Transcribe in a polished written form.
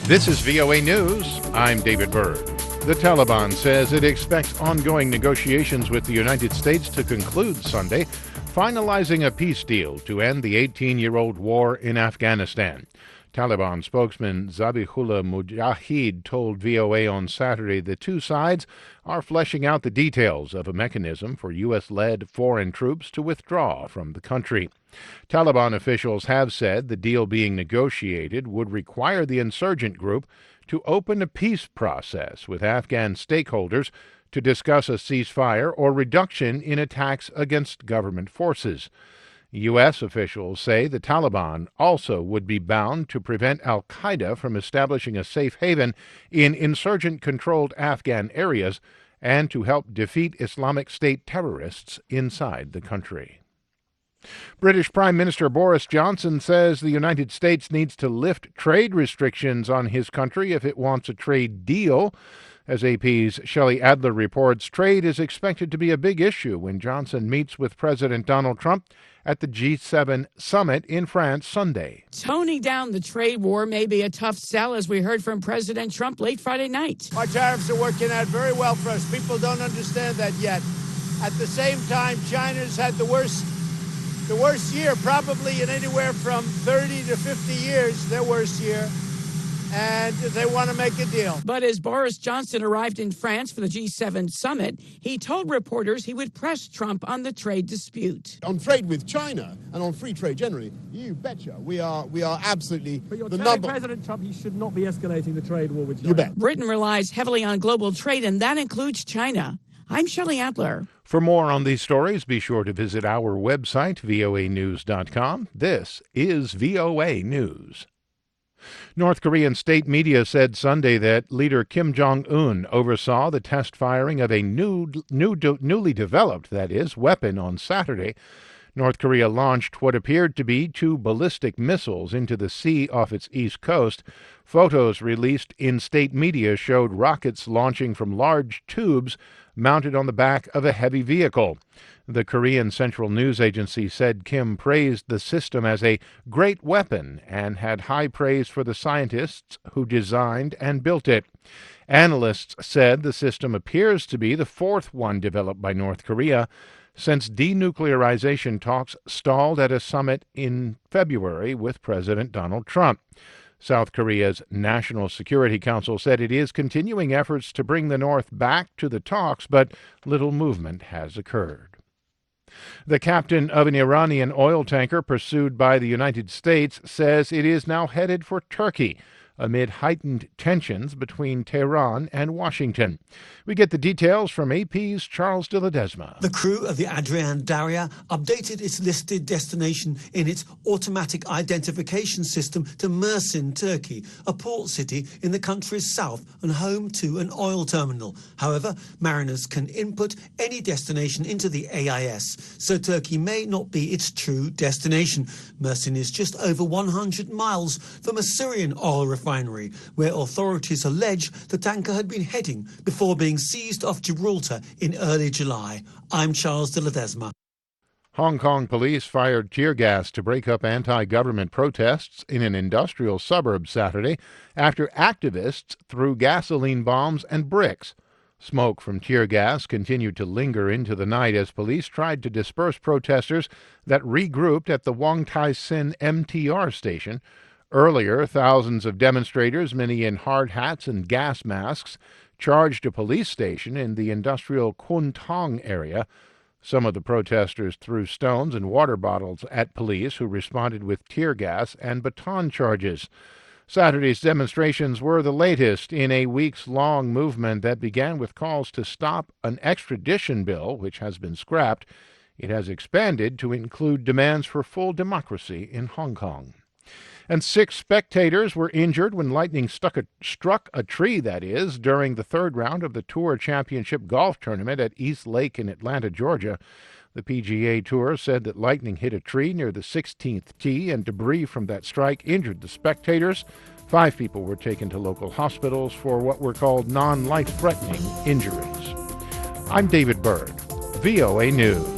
This is VOA News. I'm David Byrd. The Taliban says it expects ongoing negotiations with the United States to conclude Sunday, finalizing a peace deal to end the 18-year-old war in Afghanistan. Taliban spokesman Zabihullah Mujahid told VOA on Saturday the two sides are fleshing out the details of a mechanism for U.S.-led foreign troops to withdraw from the country. Taliban officials have said the deal being negotiated would require the insurgent group to open a peace process with Afghan stakeholders to discuss a ceasefire or reduction in attacks against government forces. U.S. officials say the Taliban also would be bound to prevent al-Qaeda from establishing a safe haven in insurgent-controlled Afghan areas and to help defeat Islamic State terrorists inside the country. British Prime Minister Boris Johnson says the United States needs to lift trade restrictions on his country if it wants a trade deal. As AP's Shelley Adler reports, trade is expected to be a big issue when Johnson meets with President Donald Trump at the G7 summit in France Sunday. Toning down the trade war may be a tough sell, as we heard from President Trump late Friday night. Our tariffs are working out very well for us. People don't understand that yet. At the same time, China's had the worst year, probably in anywhere from 30 to 50 years, their worst year. And they want to make a deal. But as Boris Johnson arrived in France for the G7 summit, he told reporters he would press Trump on the trade dispute. On trade with China and on free trade generally, you betcha, we are absolutely but you're the telling number. President Trump he should not be escalating the trade war with China. You bet. Britain relies heavily on global trade, and that includes China. I'm Shelley Adler. For more on these stories, be sure to visit our website, voanews.com. This is VOA News. North Korean state media said Sunday that leader Kim Jong-un oversaw the test firing of a newly developed, weapon on Saturday. North Korea launched what appeared to be two ballistic missiles into the sea off its east coast. Photos released in state media showed rockets launching from large tubes mounted on the back of a heavy vehicle. The Korean Central News Agency said Kim praised the system as a great weapon and had high praise for the scientists who designed and built it. Analysts said the system appears to be the fourth one developed by North Korea since denuclearization talks stalled at a summit in February with President Donald Trump. South Korea's National Security Council said it is continuing efforts to bring the North back to the talks, but little movement has occurred. The captain of an Iranian oil tanker pursued by the United States says it is now headed for Turkey amid heightened tensions between Tehran and Washington. We get the details from AP's Charles de Ledesma. The crew of the Adrian Darya updated its listed destination in its automatic identification system to Mersin, Turkey, a port city in the country's south and home to an oil terminal. However, mariners can input any destination into the AIS, so Turkey may not be its true destination. Mersin is just over 100 miles from a Syrian oil refinery, where authorities allege the tanker had been heading before being seized off Gibraltar in early July. I'm Charles de Ledesma. Hong Kong police fired tear gas to break up anti-government protests in an industrial suburb Saturday after activists threw gasoline bombs and bricks. Smoke from tear gas continued to linger into the night as police tried to disperse protesters that regrouped at the Wong Tai Sin MTR station. Earlier, thousands of demonstrators, many in hard hats and gas masks, charged a police station in the industrial Kwun Tong area. Some of the protesters threw stones and water bottles at police, who responded with tear gas and baton charges. Saturday's demonstrations were the latest in a weeks-long movement that began with calls to stop an extradition bill, which has been scrapped. It has expanded to include demands for full democracy in Hong Kong. And 6 spectators were injured when lightning struck a tree, during the third round of the Tour Championship golf tournament at East Lake in Atlanta, Georgia. The PGA Tour said that lightning hit a tree near the 16th tee, and debris from that strike injured the spectators. 5 people were taken to local hospitals for what were called non-life-threatening injuries. I'm David Byrd, VOA News.